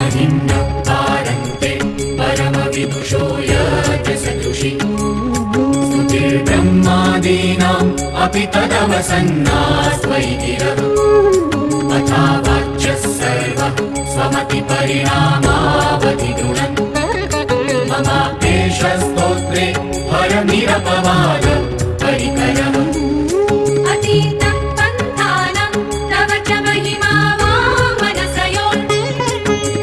महिम्न पारन्ते परमविदुषो यज्ञ सदृशि स्तुतिर्ब्रह्मादीनाम् अपि तदवसन्नास्त्वयितिरः अथा वाच्यः सर्वः स्वमतिपरिणामावधिगृणन् ममाप्येष स्तोत्रे हरनिरपवाद परिकरः अतीतं पन्थानं तव च महिमा वामनसयोन्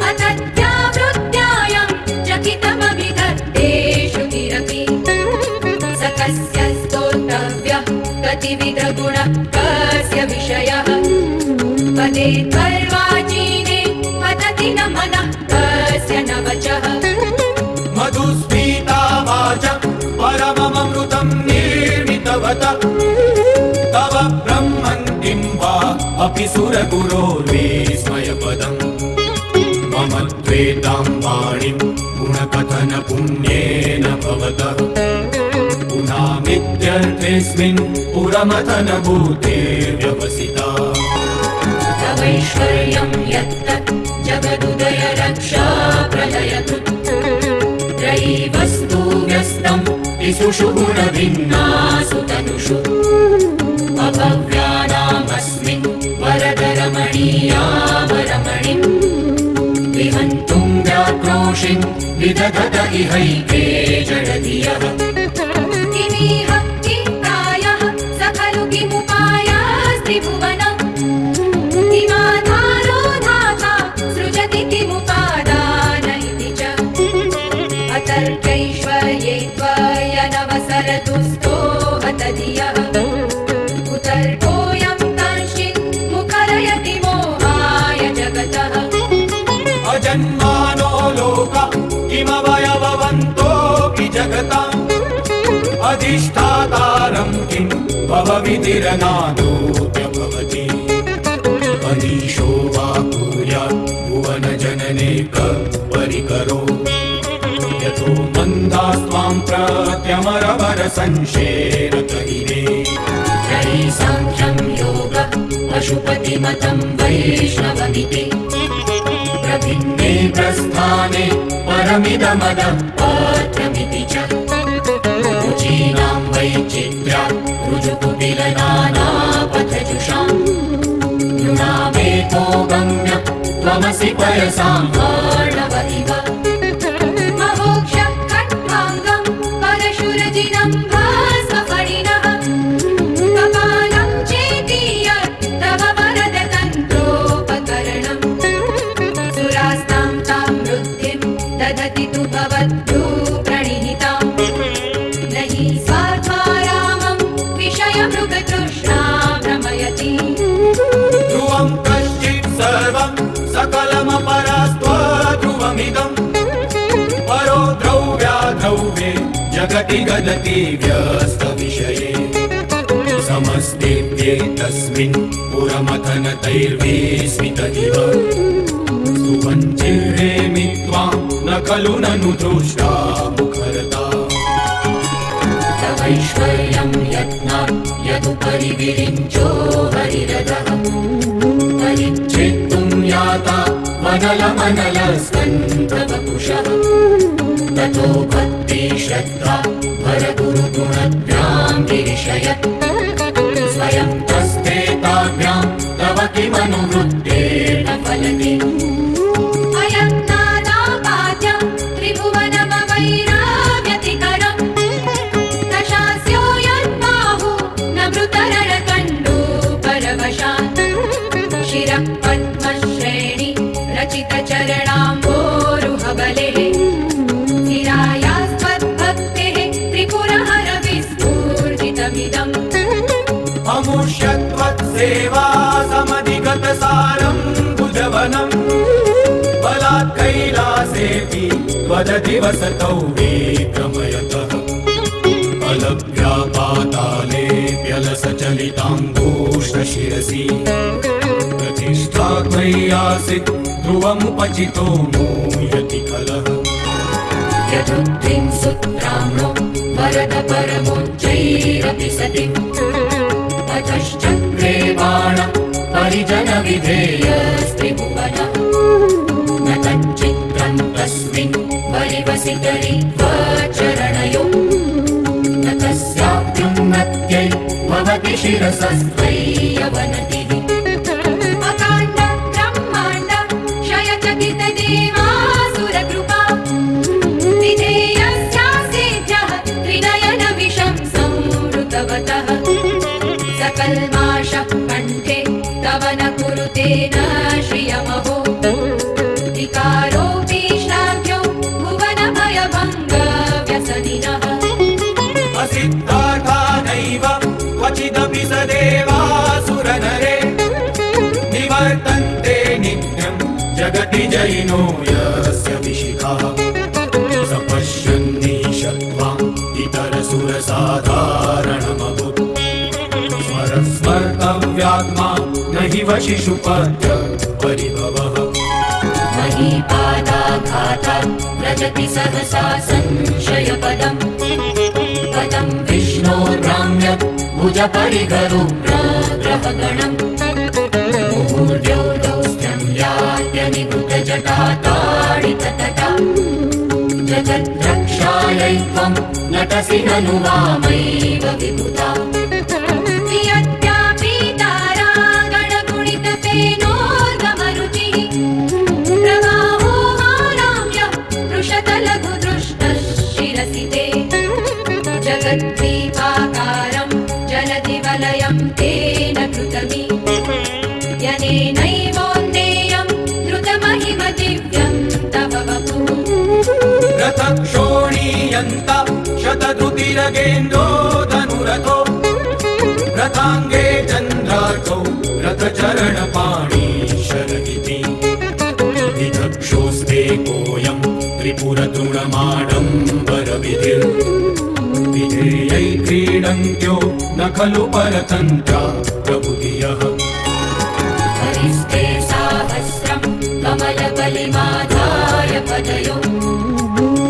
अतत्यावृत्त्यायं चकितमभिधत्ते श्रुतिरपि स कस्य स्तोतव्यः कतिविधगुणः कस्य विषयः पदे त्वर्वाचीने पतति न मनः कस्य न वचः मधुस्मिता वाच परममृतं निर्मितवत तव ब्रह्मन्तिं वा अपि सुरगुरोर्विस्मयपदम् मम त्वेतां वाणीं गुणकथन पुण्येन भवतः पुनामित्यर्थेऽस्मिन् पुरमथन भूतेर्व्यवसिता तवैश्वर्यं यत्तत् जगदुदय रक्षा प्रलयकृत् त्रयीवस्तु व्यस्तं त्रिषु गुणभिन्नासु तनुषु अपव्यानामस्मिन् वरदरमणीयावरमणिं विहन्तुं व्याक्रोशिं विदधत इहैके जडधियः किमिह किङ्कायः स खलु किमुपायास्त्रिभुवनम् किमाधारो धाता सृजति किमुपादान इति च अतर्कैश्वर्ये त्वयनवसरतुस्तो हतधियः कुतर्कोऽयं कांश्चिन् मुखरयति मोहाय जगतः अजन्मानो लोका किमवयववन्तोऽपि जगताम् अधिष्ठातारं किं भवविधिरनादोऽप्य भवति अनीशो वा कुर्यात् भुवनजनने परिकरो यतो मन्दास्त्वां प्रत्यमरवरसंशेरतहिरे त्रयी साङ्ख्यं योगः पशुपतिमतं वैष्णवमिति प्रभिन्ने प्रस्थाने परमिदमदः पात्रमिति च रुचीनां वैचित्र्यात् ऋजुकुटिलनानापथजुषाम् नृणामेको गम्य त्वमसि पयसां अर्णव इव महोक्षः खट्वाङ्गं परशुरजिनं भास्वफणिनः कपालं चेतीय तव वरदतन्त्रोपकरणम् सुरास्तां तां वृद्धिं ददति तु भवद्भ्रू प्रणिहिताम् न हि स्वार्थारामं विषयमृगतृष्णा भ्रमयति ध्रुवं कश्चित् सर्वं सकलमपरास्त्वध्रुवमिदम् परो द्रव्याद्रव्ये जगति गदति व्यस्तविषये समस्तेऽप्येतस्मिन् पुरमथनतैर्विस्मित इव स्तुवञ्चिर्हेमि त्वां न खलु ननु दृष्टा मुखरता तवैश्वर्यं यत्नात् यदुपरि विरिञ्चो हरिरथः परिच्छेत्तुं याता वनलमनलस्कन्धवपुषः ततो भक्ति श्रद्धा वरगुरुगुणभ्यां गिरिशयत् स्वयं तस्थेताभ्यां तव किमनुवृत्तेन फलति अयत्नादापाद्यं त्रिभुवनमवैराव्यतिकरम् न शास्यो यद्बाहु न मृतरणकण्डो परवशात् शिरः पद्मश्रेणि रचितचरणाम्भोरुहबलेः स्थिरायास्त्वद्भक्तेः त्रिपुरहर विस्फूर्जितमिदम् अमुष्यत्वत्सेवा समधिगतसारं भुजवनम् बलात् कैलासेऽपि त्वदधिवसतौ विक्रमयतः अलभ्यापातालेऽप्यलसचलिताङ्गोष्ठशिरसि प्रतिष्ठा त्वय्यासीत् ध्रुवमुपचितो मूयति खलः यदुत्तिं सुत्राम्नो वरद परमोच्चैरपि सति अतश्चक्रे बाण परिजनविधेयस्त्रिभुवनः न तच्च सितरि त्वचरणयो न तस्याप्युन्नत्यै भवति शिरसस्त्वय्यवनतिः अकाण्ड ब्रह्माण्ड क्षयचकित देवासुरकृपा विधेयस्यासेभ्यः त्रिनयन विषं संवृतवतः सकल्माषः कण्ठे तव न कुरुते न श्रियमहो विकारोऽपीष्णाभ्यो भुवनभयभङ्गव्यसनिनः असिद्धार्थानैव क्वचिदपि स देवासुरनरे निवर्तन्ते नित्यं जगति जयिनो यस्य विशिखः स पश्यन्नीशत्वाम् इतरसुरसाधारणमभूत् स्मर्तव्यात्मा न हि वशिषुपद्य परिभवः महीपादाघातात् व्रजति सहसा संशयपदम् पदं विष्णोर्भ्राम्यत् भुजपरिगरुग्रहगणम् मुहुर्द्यौ दौस्त्यं यात्यनिभृतजटाताडिततटा जगद्रक्षायै त्वं नटसि ननु वामैव विभुता जगद्दीपाकारं जलधिवलयं तेन कृतमि यनेनैवोन्नेयं द्रुतमहिम दिव्यं तव वपुः रथक्षोणीयन्त शतधृतिरगेन्द्रो धनुरथो रथाङ्गे चन्द्रार्कौ रथचरणपाणी शरदिति विचक्षुस्ते कोऽयं त्रिपुरतृणमाडम्बरविधिर् विधेयै क्रीडन्त्यो न खलु परतन्त्रा प्रभुधियः हरिस्ते साहस्रं कमलबलिमाधाय पदयो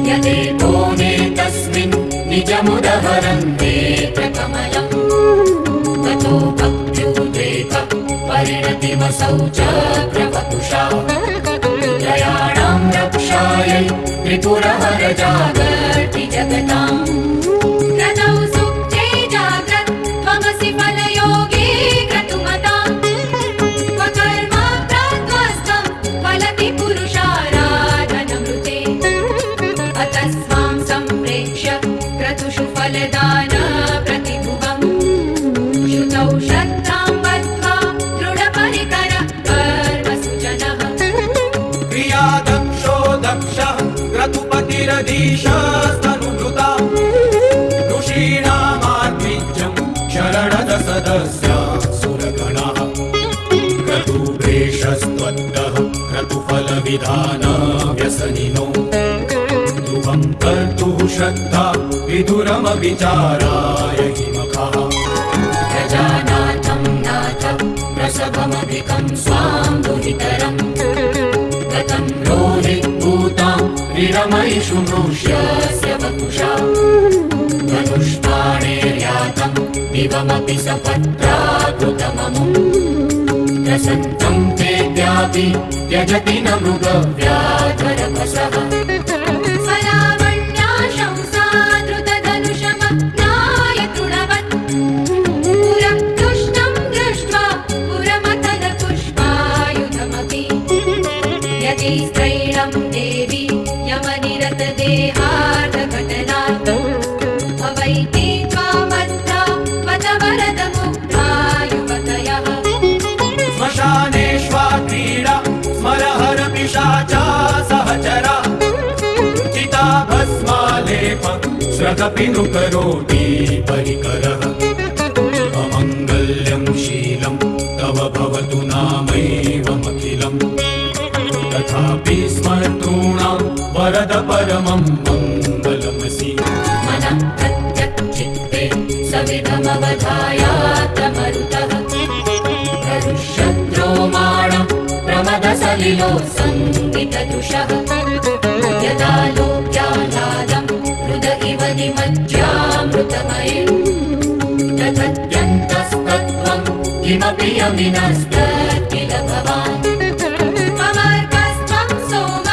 यदेकोने तस्मिन् निजमुदहरन्ते प्रकमलम् ततो भक्त्युद्रेक परिणतिमसौ चक्रवपुषा त्रयाणां रक्षायै त्रिपुरहरजागर्ति जगताम् रतौ सुप्ते जाग्रत् त्वमसि फलयोगे क्रतुमताम् स्वकर्माप्राप्त्वस्त्वं फलति पुरुषाराधनमृते अतस्त्वां सम्प्रेक्ष्य क्रतुषु फलदानप्रतिभुवम् श्रुतौ श्रद्धां बद्ध्वा दृढपरिकरः कर्मसु जनः क्रियादक्षो दक्षः क्रतुपतिरधीशस्तनुभृता ऋषीणामात्मीज्यं शरणदसदस्या सुरगणाः क्रतुभ्रेशस्त्वद्दः क्रतुफलविधानव्यसनिनो ध्रुवं कर्तुः श्रद्धा विधुरमविचाराय हि मखः प्रजानाथं नाथ प्रसभमधिकं स्वां दुहितरम् गतं रोहितभूतां विरमयिषु नृष्यस्य वपुषा धनुष्पाणेर्यातं दिवमपि सपत्राकृतममुम् प्रसन्तं तेऽद्यापि त्यजति न मृगव्याधरभसः स्वलावण्याशंसा द्रुतधनुषमग्नाय तृणवत् पुरः तुष्टं दृष्ट्वा पुरमथनपुष्पायुधमपि यदि स्त्रैणं देवी यमनिरतदेहार्धघटनात् अवैते त्वामद्धा वद वरदमुग्धायुवतयः श्मशानेष्वा क्रीडा स्मरहर पिशाचा सहचरा चिता भस्मालेप स्रगपि नु करोति परिकरः अमङ्गल्यं शीलं तव भवतु नामैवमखिलम् तथापि स्मर्तॄणां वरद परमं मङ्गलमसि मनः प्रत्यक्चित्ते सविधमवधायात्रमरुतः प्ररुष्यद्रोमाणं प्रमदसलिलो सङ्गितदृशः यदा लोक्याह्लादं हृद इव निमज्ज्यामृतमये तथत्यन्तस्तत्त्वं किमपि यमिनस्तत् किल भवान् अमर्कस्त्वं सोम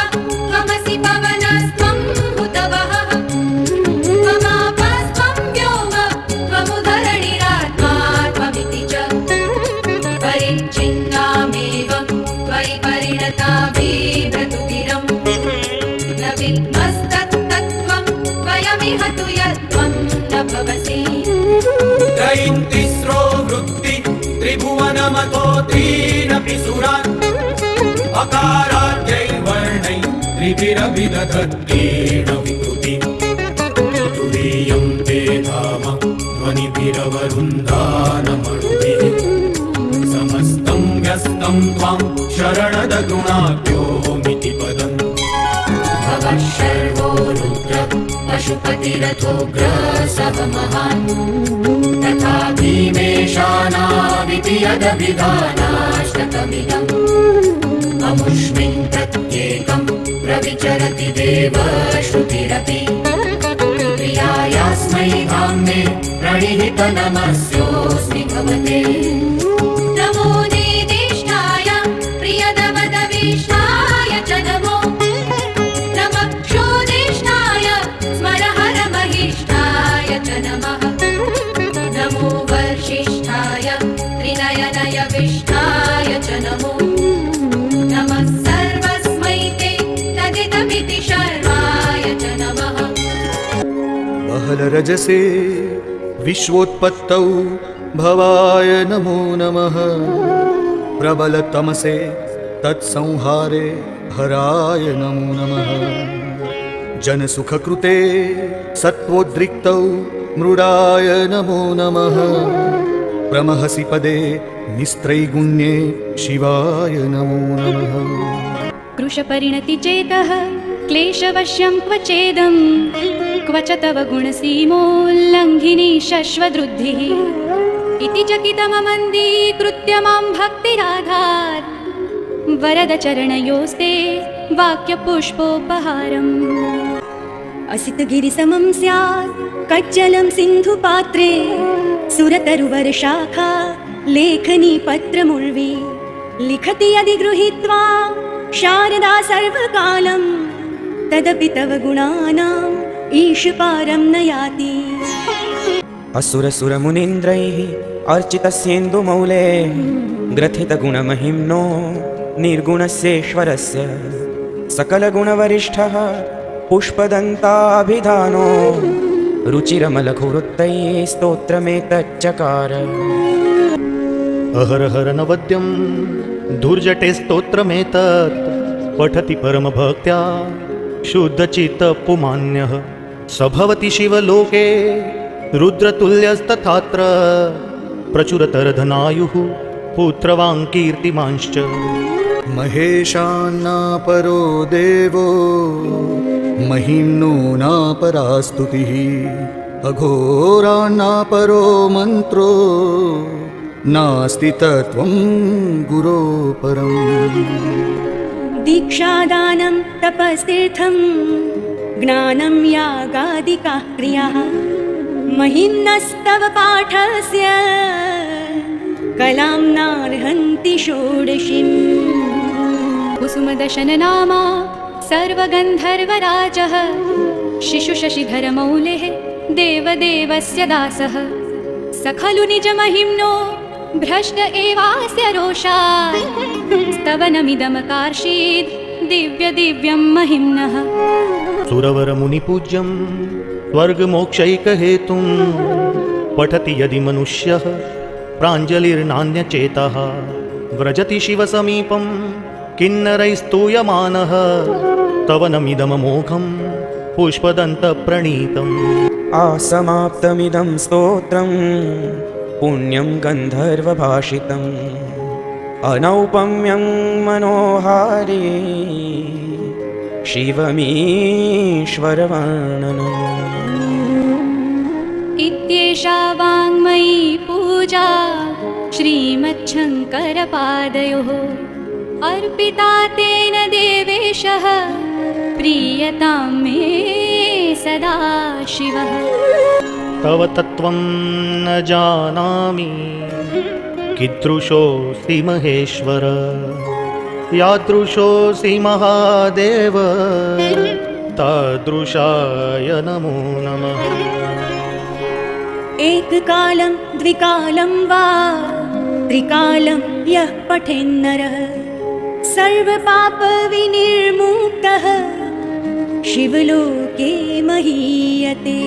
त्वमसि पवनस्त्वं हुत सुरान् अकाराद्यै वर्णै त्रिभिरभिदधत्तेन विकृति तुरीयं ते धाम ध्वनिभिरवरुन्धानमणुभिः समस्तं व्यस्तं त्वां शरणदगुणाभ्योऽमिति पदम् भवः शर्वो रुद्र पशुपतिरथोग्रसः महान् तथा भीमेशानाविति यदभिधानाष्टकमिदम् अमुष्मिन् प्रत्येकं प्रविचरति देवश्रुतिरपि प्रियायास्मै धाम्ने प्रणिहितनमस्योऽस्मि भवते नमो नेदिष्ठाय प्रियदवदविष्ठाय च नमो नमः क्षोदिष्ठाय स्मरहरमहिष्ठाय च नमः नमो वर्षिष्ठाय त्रिनयनयविष्ठाय च नमो नमः सर्वस्मै ते तदिदमिति शर्वाय च नमः बहलरजसे विश्वोत्पत्तौ भवाय नमो नमः प्रबलतमसे तत्संहारे हराय नमो नमः जनसुखकृते सत्त्वोद्रिक्तौ मृडाय नमो नमः प्रमहसि पदे निस्त्रैगुण्ये शिवाय नमो नमः कृशपरिणतिचेतः क्लेशवश्यं क्वचेदं क्व च तव गुणसीमोल्लङ्घिनी शश्वदृद्धिः इति चकितममन्दीकृत्य मां भक्तिराधात् वरदचरणयोस्ते वाक्यपुष्पोपहारम् असितगिरिसमं स्यात् कज्जलं सिन्धुपात्रे सुरतरुवरशाखा लेखनी पत्रमुर्वी लिखति यदि गृहीत्वा शारदा सर्वकालं तदपि तव गुणानाम् ईशपारं न याति असुरसुरमुनीन्द्रैः अर्चितस्येन्दुमौले ग्रथितगुणमहिम्नो निर्गुणस्येश्वरस्य सकलगुणवरिष्ठः पुष्पदन्ताभिधानो रुचिरमलघुवृत्तैः स्तोत्रमेतच्चकार अहरहर नवद्यं दुर्जटे स्तोत्रमेतत् पठति परमभक्त्या शुद्धचित्तपुमान्यः स भवति शिवलोके रुद्रतुल्यस्तथात्र प्रचुरतरधनायुः पुत्रवान् कीर्तिमांश्च महेशान्नापरो देवो महिम्नो नापरा स्तुतिः अघोरान्नापरो मन्त्रो नास्ति तत्त्वं गुरो परम् दीक्षादानं तपस्तीर्थं ज्ञानं यागादिकाः क्रियाः महिम्नस्तव पाठस्य कलां नार्हन्ति षोडशीम् कुसुमदशननामा सर्वगन्धर्वराजः शिशुशशिधरमौलेः देवदेवस्य दासः स खलु निजमहिम्नो भ्रष्ट एवास्य रोषात् स्तवनमिदमकार्षीद् दिव्यदिव्यं महिम्नः सुरवरमुनिपूज्यं स्वर्गमोक्षैकहेतुं पठति यदि मनुष्यः प्राञ्जलिर्नान्यचेतः व्रजति शिवसमीपं किन्नरैस्तूयमानः तव नमिदममोघं पुष्पदन्तप्रणीतम् असमाप्तमिदं स्तोत्रं पुण्यं गन्धर्वभाषितम् अनौपम्यं मनोहारी शिवमीश्वरवर्णनम् इत्येषा वाङ्मयी पूजा श्रीमच्छङ्करपादयोः अर्पिता तेन देवेशः प्रीयतां मे सदा शिवः तव तत्त्वं न जानामि कीदृशोऽसि महेश्वर यादृशोऽसि महादेव तादृशाय नमो नमः एककालं द्विकालं वा त्रिकालं यः पठेन्नरः सर्वपापविनिर्मुक्तः शिवलोके महीयते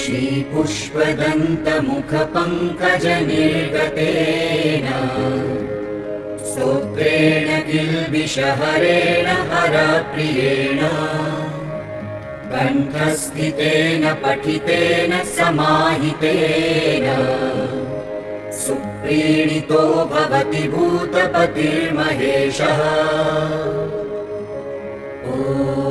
श्रीपुष्पदन्तमुखपङ्कजनिर्गतेन स्तोत्रेण किल्बिषहरेण हरप्रियेण कण्ठस्थितेन पठितेन समाहितेन सुप्रीणितो भवति भूतपतिर्महेशः। ॐ